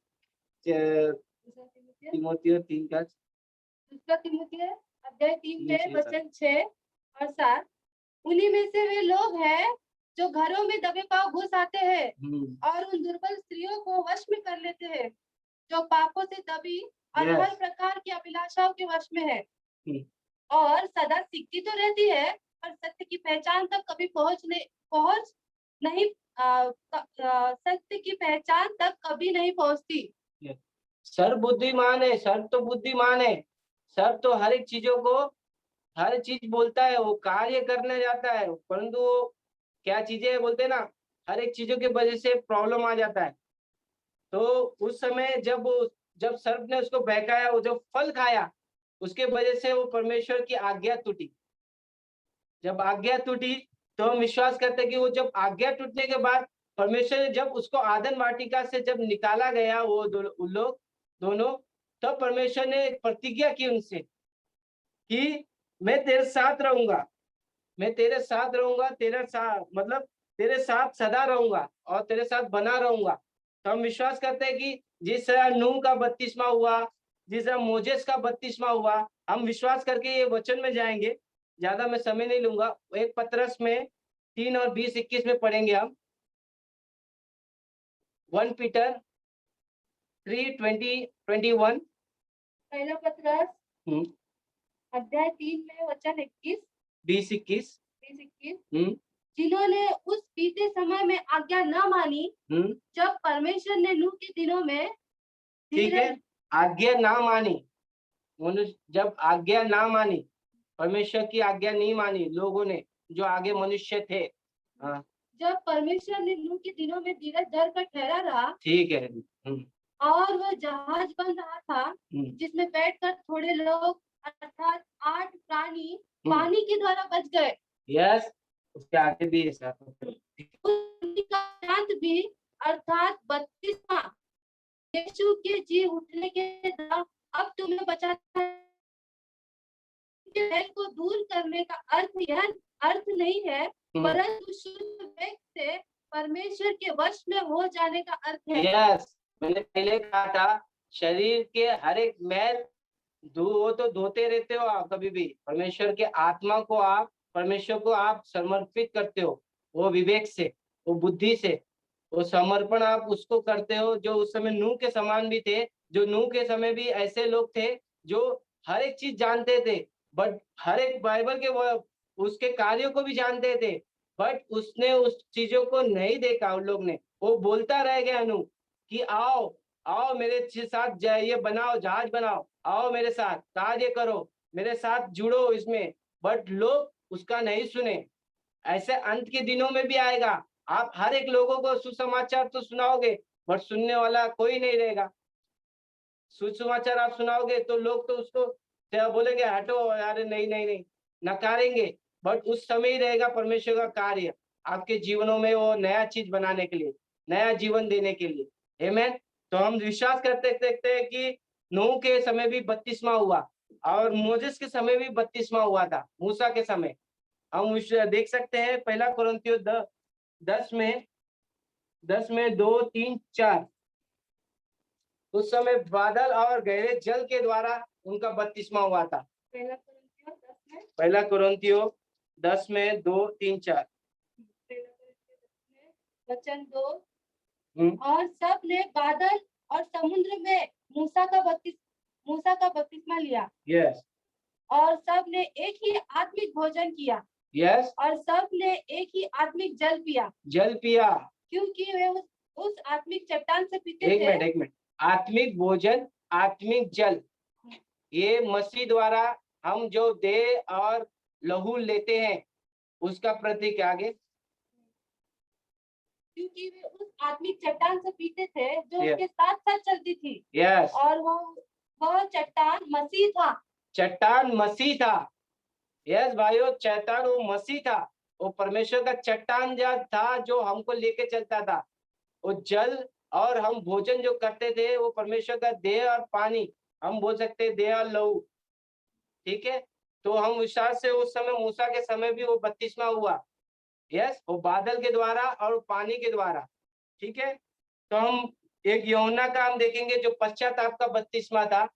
तीमुथियुस 3 का दूसरा तीमुथियुस अध्याय 3 में 6-7। वचन 6 और 7, उन्हीं में से वे लोग हैं जो घरों में दबे पांव घुस आते हैं और उन दुर्बल स्त्रियों को वश में कर लेते हैं, जो पापों से दबी और Yes. हर प्रकार की अभिलाषाओं के वश में है, हम्म। और सदा सीखती तो रहती है, पर सत्य की पहचान तक कभी सत्य की पहचान तक कभी नहीं पहुंचती। सर्व बुद्धिमान है, सर्व तो बुद्धिमान है, सर्व तो हर एक चीजों को, हर चीज बोलता है, वो कार्य करने जाता है, परंतु वो क्या चीजें बोलते हैं ना, हर एक चीजों की वजह से प्रॉब्लम आ जाता है। तो उस समय जब सर्प ने उसको बहकाया, वो जो फल खाया, उसके वजह से वो परमेश्वर की आज्ञा टूटी। जब आज्ञा टूटी, तो हम विश्वास करते हैं कि वो जब आज्ञा टूटने के बाद परमेश्वर ने जब उसको आदम वाटिका से जब निकाला गया वो उन लोग दोनों, तब परमेश्वर ने एक प्रतिज्ञा की उनसे कि मैं तेरे साथ रहूंगा, मैं तेरे साथ रहूंगा, तेरे साथ मतलब तेरे साथ सदा रहूंगा और तेरे साथ बना रहूंगा। तो हम विश्वास करते हैं कि जिस तरह नूह का बपतिस्मा हुआ, जिस तरह मोजेस का बपतिस्मा हुआ, हम विश्वास करके ये वचन में जाएंगे, ज्यादा मैं समय नहीं लूंगा। एक पतरस में 3 और 20-21 में पढ़ेंगे हम। 1 पीटर 3:20-21। पहला पतरस अध्याय 3 में वचन 20-21। 20-21। जिन्होंने उस बीते समय में आज्ञा न मानी, जब परमेश्वर ने नूह के दिनों में, ठीक है, आज्ञा ना मानी, मनुष्य जब आज्ञा ना मानी, परमेश्वर की आज्ञा नहीं मानी लोगों ने, जो आगे मनुष्य थे। हाँ, जब परमेश्वर ने नूह के दिनों में धीरज धर कर ठहरा रहा, ठीक है। और वह जहाज बन रहा था, जिसमें बैठकर थोड़े लोग अर्थात 8 प्राणी पानी के द्वारा बच गए। यस, उसके आगे भी ऐसा शांत भी अर्थात बपतिस्मा यीशु के जी उठने के द्वारा अब तुम्हें बचाता है। को दूर करने का अर्थ नहीं है, परंतु शुद्ध व्यक्ति से परमेश्वर के वश में हो जाने का अर्थ है। यस, मैंने पहले कहा था, शरीर के हर एक मैल वो तो धोते रहते हो आप कभी भी। परमेश्वर के आत्मा को आप, परमेश्वर को आप समर्पित करते हो, वो विवेक से, वो बुद्धि से, वो समर्पण आप उसको करते हो। जो उस समय नूह के समान भी थे, जो नूह के समय भी ऐसे लोग थे जो हर एक चीज जानते थे, बट हर एक बाइबल के वो उसके कार्यों को भी जानते थे, बट उसने उस चीजों को नहीं देखा। उन लोग ने, वो बोलता रह गया नूह कि आओ आओ मेरे साथ ये बनाओ, जहाज बनाओ, आओ मेरे साथ कार्य करो, मेरे साथ जुड़ो इसमें, बट लोग उसका नहीं सुने। ऐसे अंत के दिनों में भी आएगा, आप हर एक लोगों को सुसमाचार तो सुनाओगे, बट सुनने वाला कोई नहीं रहेगा। सुसमाचार आप सुनाओगे तो लोग तो उसको बोलेंगे हटो यार, नहीं नहीं नहीं, नकारेंगे। बट उस समय ही रहेगा परमेश्वर का कार्य आपके जीवनों में, वो नया चीज बनाने के लिए, नया जीवन देने के लिए। आमीन। तो हम विश्वास करते देखते हैं कि नूह के समय भी बपतिस्मा हुआ और मोसेस के समय भी बपतिस्मा हुआ था, मूसा के समय। हम देख सकते हैं पहला कुरिन्थियों 10 में 2, 3, 4। उस समय बादल और गहरे जल के द्वारा उनका बपतिस्मा हुआ था। पहला कुरिन्थियों 10 में 2, 3, 4 वचन 2। और सब ने बादल और समुद्र में मूसा का बपतिस्मा लिया। यस। और सब ने एक ही आत्मिक भोजन किया। यस। और सब ने एक ही आत्मिक जल पिया, क्योंकि वे उस आत्मिक चट्टान से पीते थे। एक मिनट, आत्मिक भोजन, आत्मिक जल, ये मसीह द्वारा हम जो देह और लहू लेते हैं उसका प्रतीक आगे। क्योंकि वे उस आत्मिक चट्टान से पीते थे जो उनके साथ साथ चलती थी। यस। और वह चट्टान मसीह था। चट्टान मसीह था। यस भाइयों, चट्टान वो मसीह था, वो परमेश्वर का चट्टान था जो हमको लेके चलता था। वो जल और हम भोजन जो करते थे वो परमेश्वर का देह और पानी, हम बोल सकते हैं देह और लहू। ठीक है, तो हम विश्वास से उस समय मूसा के समय भी वो बपतिस्मा हुआ। यस, वो बादल के द्वारा और पानी के द्वारा। ठीक है, तो हम एक यूहन्ना का हम देखेंगे जो पश्चाताप का बपतिस्मा था।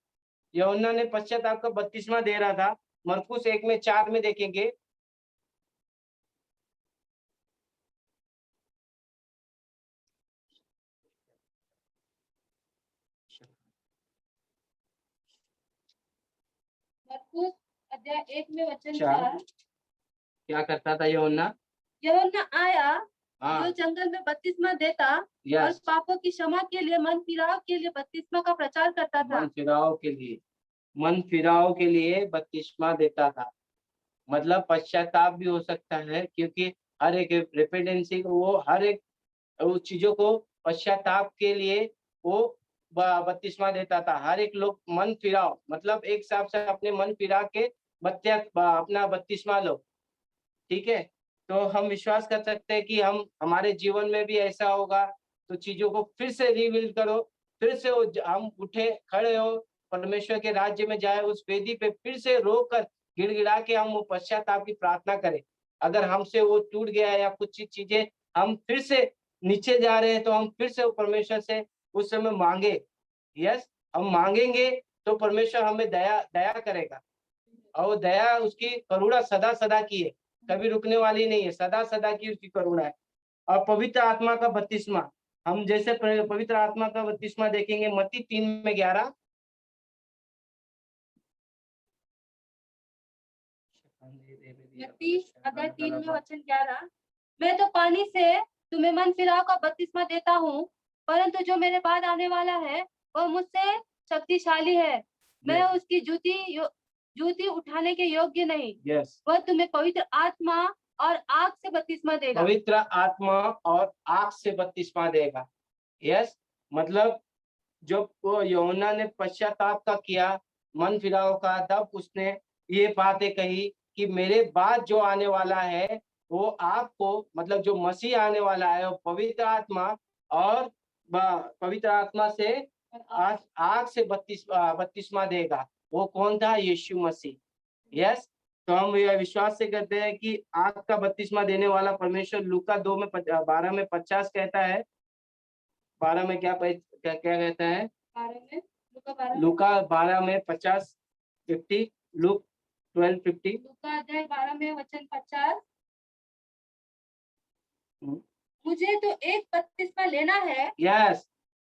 यूहन्ना ने पश्चाताप का बपतिस्मा दे रहा था। मरकुस 1 में 4 में देखेंगे। मरकुस अध्याय 1 में वचन 4 क्या करता था यूहन्ना? यूहन्ना आया जो जंगल में बपतिस्मा देता और पापों की क्षमा के लिए, मन फिराव के लिए बपतिस्मा का प्रचार करता था। मन फिराव के लिए बपतिस्मा देता था। मतलब पश्चाताप भी हो सकता है, क्योंकि हर एक रिपेंडेंसी को, वो हर एक उस चीजों को पश्चाताप के लिए वो बपतिस्मा देता था। हर एक लोग मन फिराओ, मतलब एक हिसाब से अपने मन फिरा के अपना बपतिस्मा लो। ठीक है, तो हम विश्वास कर सकते हैं कि हम हमारे जीवन में भी ऐसा होगा। तो चीजों को फिर से रिवील करो, फिर से हम उठे खड़े हो, परमेश्वर के राज्य में जाए, उस वेदी पे फिर से रोकर गिड़गिड़ा के हम वो पश्चाताप की प्रार्थना करें। अगर हमसे वो टूट गया है या कुछ चीजें हम फिर से नीचे जा रहे हैं, तो हम फिर से वो परमेश्वर से उस समय मांगे। यस, हम मांगेंगे तो परमेश्वर हमें दया दया करेगा, और वो दया उसकी करुणा सदा सदा की है, कभी रुकने वाली नहीं है, सदा सदा की उसकी करुणा है। और पवित्र आत्मा का बपतिस्मा, हम जैसे पवित्र आत्मा का बपतिस्मा देखेंगे मत्ती 3:11। मत्ती अध्याय 3 में वचन 11, मैं तो पानी से तुम्हें मन फिराव का बपतिस्मा देता हूँ, परंतु जो मेरे बाद आने वाला है वह मुझसे शक्तिशाली है, मैं उसकी जूती उठाने के योग्य नहीं। यस, वह तुम्हें पवित्र आत्मा और आग से बपतिस्मा देगा। पवित्र आत्मा और आग से बपतिस्मा देगा। यस, मतलब जब वो यूहन्ना ने पश्चाताप का किया, मन फिराव का, तब उसने ये बातें कही कि मेरे बाद जो आने वाला है वो आपको, मतलब जो मसीह आने वाला है, वो पवित्र आत्मा और पवित्र आत्मा से आग से बपतिस्मा देगा। वो कौन था? यीशु मसीह। यस, तो हम यह विश्वास से करते हैं कि आग का बपतिस्मा देने वाला परमेश्वर लूका 2:12-50 कहता है। 12 में क्या क्या कहता है? 12 में लूका 12:50, 50, लूक 12:50। लूका अध्याय 12 में वचन 50, मुझे तो एक बपतिस्मा लेना है। यस,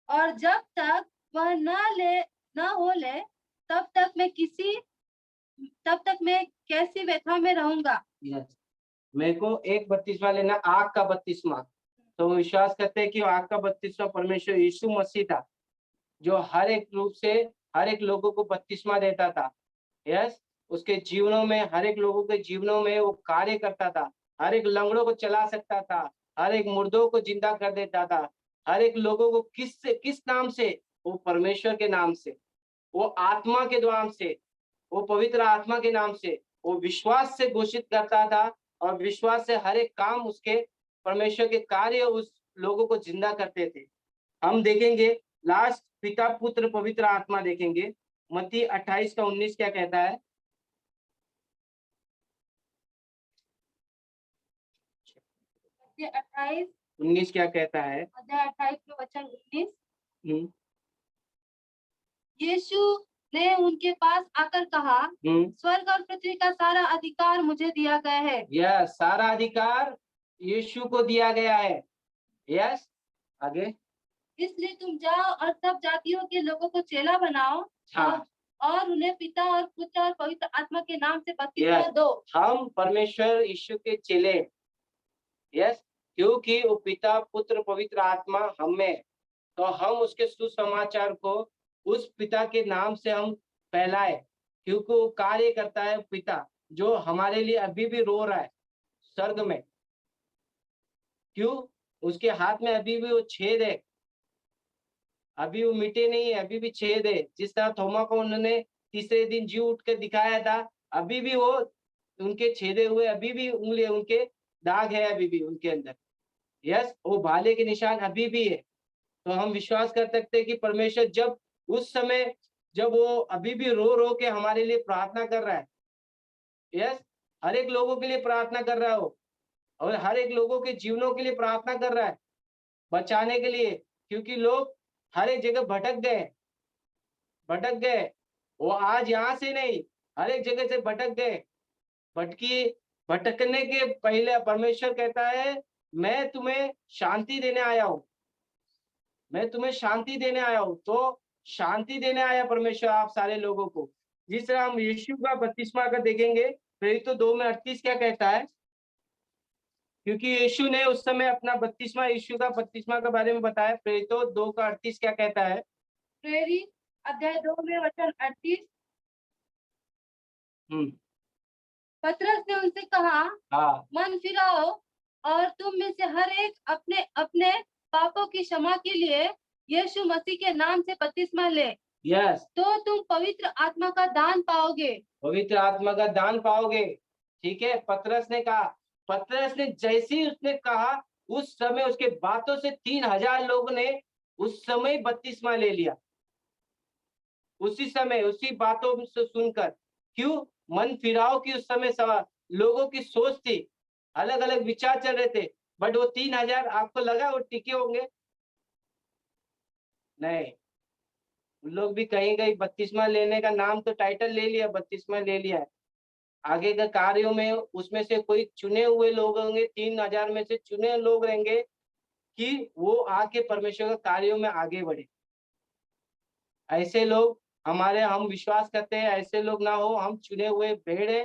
और जब तक वह न हो ले तब तक मैं कैसी व्यथा में रहूंगा। यस, मेरे को एक बपतिस्मा लेना, आग का बपतिस्मा। तो हम विश्वास करते हैं कि आग का बपतिस्मा परमेश्वर यीशु मसीह था, जो हर एक रूप से हर एक लोगों को बपतिस्मा देता था। यस, उसके जीवनों में, हर एक लोगों के जीवनों में वो कार्य करता था, हर एक लंगड़ों को चला सकता था, हर एक मुर्दों को जिंदा कर देता था, हर एक लोगों को किस नाम से? वो परमेश्वर के नाम से, वो आत्मा के नाम से, वो पवित्र आत्मा के नाम से, वो विश्वास से घोषित करता था, और विश्वास से हर एक काम उसके, परमेश्वर के कार्य उस लोगों को जिंदा करते थे। हम देखेंगे लास्ट, पिता पुत्र पवित्र आत्मा देखेंगे। मत्ती 28:19 क्या कहता है? 28 19 क्या कहता है? अध्याय 28 में वचन 19, हम्म, यीशु ने उनके पास आकर कहा, स्वर्ग और पृथ्वी का सारा अधिकार मुझे दिया गया है। यस, सारा अधिकार यीशु को दिया गया है। यस, आगे। इसलिए तुम जाओ और सब जातियों के लोगों को चेला बनाओ, हाँ, और उन्हें पिता और पुत्र और पवित्र आत्मा के नाम से बपतिस्मा दो। हम परमेश्वर यीशु के चेले। यस, क्योंकि वो पिता पुत्र पवित्र आत्मा हम में, तो हम उसके सुसमाचार को उस पिता के नाम से हम फैलाए, क्योंकि वो कार्य करता है पिता, जो हमारे लिए अभी भी रो रहा है स्वर्ग में। क्यों? उसके हाथ में अभी भी वो छेद है, अभी वो मिटे नहीं है, अभी भी छेद है। जिस तरह थोमा को उन्होंने तीसरे दिन जी उठ कर दिखाया था, अभी भी वो उनके छेदे हुए अभी भी उंगली, उनके दाग है अभी भी उनके अंदर। यस, वो भाले के निशान अभी भी है। तो हम विश्वास कर सकते हैं कि परमेश्वर जब उस समय, जब वो अभी भी रो रो के हमारे लिए प्रार्थना कर रहा है, यस, हर एक लोगों के लिए प्रार्थना कर रहा है वो, और हर एक लोगों के जीवनों के लिए प्रार्थना कर रहा है, बचाने के लिए। क्योंकि लोग हर एक जगह भटक गए। वो आज यहाँ से नहीं, हर एक जगह से भटक गए। भटकी भटकने के पहले परमेश्वर कहता है, मैं तुम्हें शांति देने आया हूँ, मैं तुम्हें शांति देने आया हूँ। तो शांति देने आया परमेश्वर आप सारे लोगों को। जिस तरह हम यीशु का बपतिस्मा का देखेंगे, प्रेरितों 2:38 क्या कहता है? क्योंकि यीशु ने उस समय अपना बपतिस्मा, यीशु का बपतिस्मा के बारे में बताया। प्रेरितों 2:38 क्या कहता है? प्रेरित अध्याय 2 में वचन 38, पतरस ने उनसे कहा, हाँ, मन फिराओ और तुम में से हर एक अपने अपने पापों की क्षमा के लिए यीशु मसीह के नाम से बपतिस्मा ले, यस, तो तुम पवित्र आत्मा का दान पाओगे। पवित्र आत्मा का दान पाओगे। ठीक है, पतरस ने कहा पतरस ने जैसे ही उसने कहा, उस समय उसके बातों से 3000 लोगों ने उस समय बपतिस्मा ले लिया, उसी समय, उसी बातों से सुनकर। क्यों? मन फिराव की उस समय लोगों की सोच थी, अलग अलग विचार चल रहे थे। बट वो 3000 आपको लगा वो टिके होंगे? नहीं, उन लोग भी कहीं कहीं बपतिस्मा लेने का नाम तो टाइटल ले लिया, बपतिस्मा ले लिया है। आगे के कार्यों में उसमें से कोई चुने हुए लोग होंगे, 3000 में से चुने लोग रहेंगे कि वो आके परमेश्वर के कार्यों में आगे बढ़े। ऐसे लोग हम विश्वास करते हैं, ऐसे लोग ना हो, हम चुने हुए भेड़ है,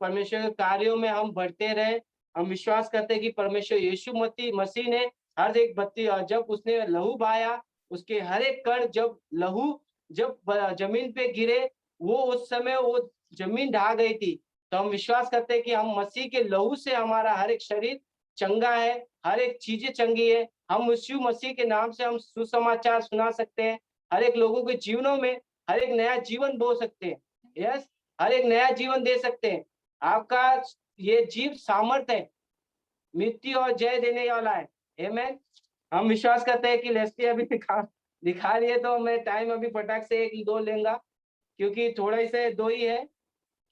परमेश्वर के कार्यों में हम बढ़ते रहे। हम विश्वास करते हैं कि परमेश्वर यीशु मसीह ने हर एक बत्ती, जब उसने लहू बहाया, उसके हर एक कण जब लहू जब जमीन पे गिरे, वो उस समय वो जमीन ढा गई थी। तो हम विश्वास करते हैं कि हम मसीह के लहू से हमारा हर एक शरीर चंगा है, हर एक चीजें चंगी है। हम यीशु मसीह के नाम से हम सुसमाचार सुना सकते हैं, हर एक लोगों के जीवनों में हर एक नया जीवन बो सकते हैं। यस, हर एक नया जीवन दे सकते हैं। आपका ये जीव सामर्थ है, मृत्यु और जय देने वाला है। आमेन। हम विश्वास करते हैं कि लेस्ली अभी दिखा रही है, तो मैं टाइम अभी फटाक से 1-2 लेंगा, क्योंकि थोड़ा ही से 2 ही है,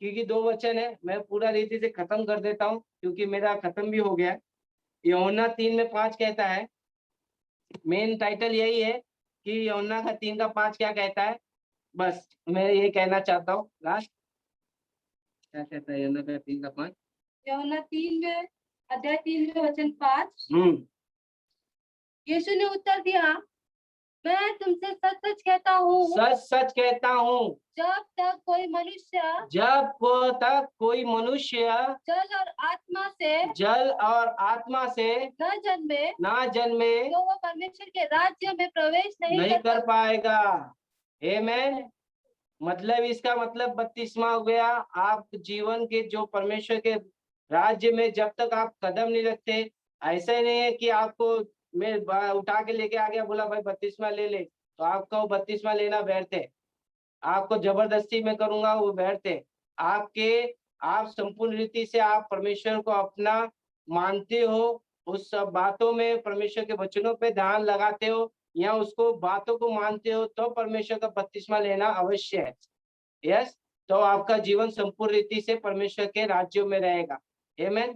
क्योंकि 2 वचन है। मैं पूरा रीति से खत्म कर देता हूँ, क्योंकि मेरा खत्म भी हो गया है। यूहन्ना 3 में 5 कहता है, मेन टाइटल यही है कि यूहन्ना का 3 का 5 क्या कहता है। बस मैं ये कहना चाहता हूँ लास्ट, क्या कहता है यूहन्ना का 3 का 5। यूहन्ना 3 में अध्याय 3 में वचन 5। यीशु ने उत्तर दिया, मैं तुमसे सच सच कहता हूँ, सच सच कहता हूँ, जब तक कोई मनुष्य जल और आत्मा से न जन्मे तो वो परमेश्वर के राज्य में प्रवेश नहीं कर पाएगा। आमेन। मतलब इसका मतलब बपतिस्मा हो गया। आप जीवन के जो परमेश्वर के राज्य में जब तक आप कदम नहीं रखते, ऐसा ही नहीं है कि आपको मैं उठा के लेके आ गया, बोला भाई बपतिस्मा ले ले, तो आपका वो बपतिस्मा लेना व्यर्थ है। आपको जबरदस्ती में करूंगा, वो व्यर्थ है। आप संपूर्ण रीति से आप परमेश्वर को अपना मानते हो, उस सब बातों में परमेश्वर के वचनों पे ध्यान लगाते हो, या उसको बातों को मानते हो, तो परमेश्वर का बपतिस्मा लेना अवश्य है। यस, तो आपका जीवन संपूर्ण रीति से परमेश्वर के राज्यों में रहेगा। आमेन,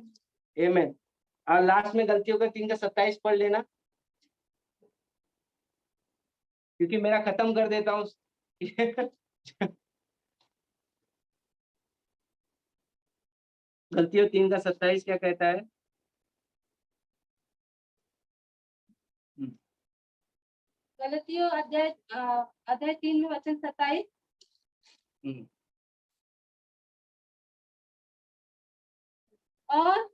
आमेन। और लास्ट में गलतियों का 3 का 27 पढ़ लेना, क्योंकि मेरा खत्म कर देता हूँ। गलतियों 3 का 27 क्या कहता है? गलतियों अध्याय 3 में वचन 27। और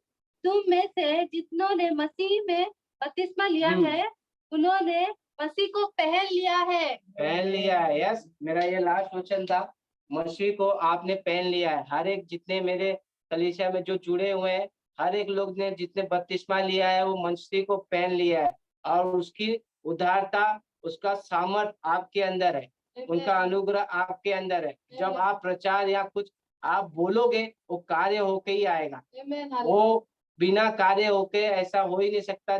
तुम में से जितनों ने मसीह में बपतिस्मा लिया है, उन्होंने मसीह को पहन लिया है। पहन लिया है। यस, मेरा ये लास्ट वचन था, मसीह को आपने पहन लिया है। हर एक जितने मेरे कलीसिया में जो जुड़े हुए हैं, हर एक लोग ने जितने बपतिस्मा लिया है, वो मसीह को पहन लिया है, और उसकी उदारता, उसका सामर्थ आपके अंदर है, उनका अनुग्रह आपके अंदर है। जब आप प्रचार या कुछ आप बोलोगे, वो कार्य होके ही आएगा। वो बिना कार्य होके ऐसा हो ही नहीं सकता।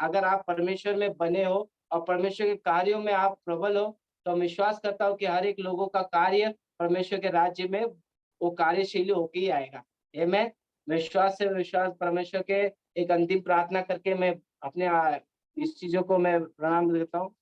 अगर आप परमेश्वर में बने हो और परमेश्वर के कार्यों में आप प्रबल हो, तो विश्वास करता हूँ कि हर एक लोगों का कार्य परमेश्वर के राज्य में वो कार्यशील होके ही आएगा। मैं विश्वास परमेश्वर के एक अंतिम प्रार्थना करके मैं अपने इस चीजों को मैं प्रणाम देता हूँ।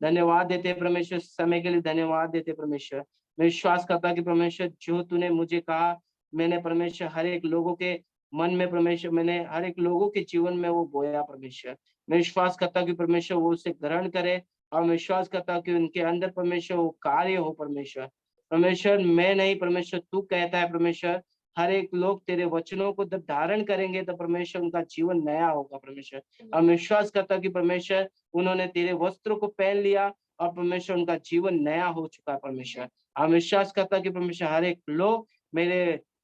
धन्यवाद देते परमेश्वर, समय के लिए धन्यवाद देते परमेश्वर। मैं विश्वास करता कि परमेश्वर जो तूने मुझे कहा, मैंने परमेश्वर हर एक लोगों के मन में, परमेश्वर मैंने हर एक लोगों के जीवन में वो बोया परमेश्वर। मैं विश्वास करता हूँ कि परमेश्वर वो उसे ग्रहण करे, और मैं विश्वास करता हूँ कि उनके अंदर परमेश्वर वो कार्य हो परमेश्वर। परमेश्वर मैं नहीं, परमेश्वर तू कहता है परमेश्वर, हर एक लोग तेरे वचनों को जब धारण करेंगे तो परमेश्वर उनका जीवन नया होगा परमेश्वर। और मैं विश्वास करता हूँ कि परमेश्वर उन्होंने तेरे वस्त्रों को पहन लिया, और परमेश्वर उनका जीवन नया हो चुका है परमेश्वर। हम विश्वास करता हूँ कि परमेश्वर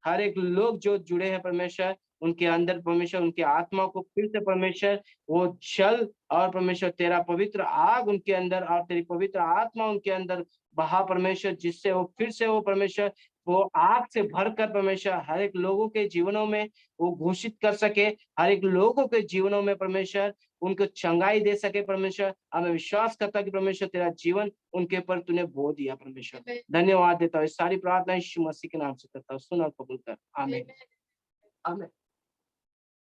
हर एक लोग जो जुड़े हैं परमेश्वर, उनके अंदर परमेश्वर उनकी आत्मा को फिर से परमेश्वर वो जल, और परमेश्वर तेरा पवित्र आग उनके अंदर और तेरी पवित्र आत्मा उनके अंदर बहा परमेश्वर, जिससे वो फिर से वो परमेश्वर वो आग से भरकर परमेश्वर हर एक लोगों के जीवनों में वो घोषित कर सके, हर एक लोगों के जीवनों में परमेश्वर उनको चंगाई दे सके। परमेश्वर हमें विश्वास करता कि परमेश्वर तेरा जीवन उनके ऊपर तूने बो दिया। परमेश्वर धन्यवाद देता हूँ, इस सारी प्रार्थना यीशु मसीह के नाम से करता हूँ, सुन और कबूल कर, आमीन। आमीन।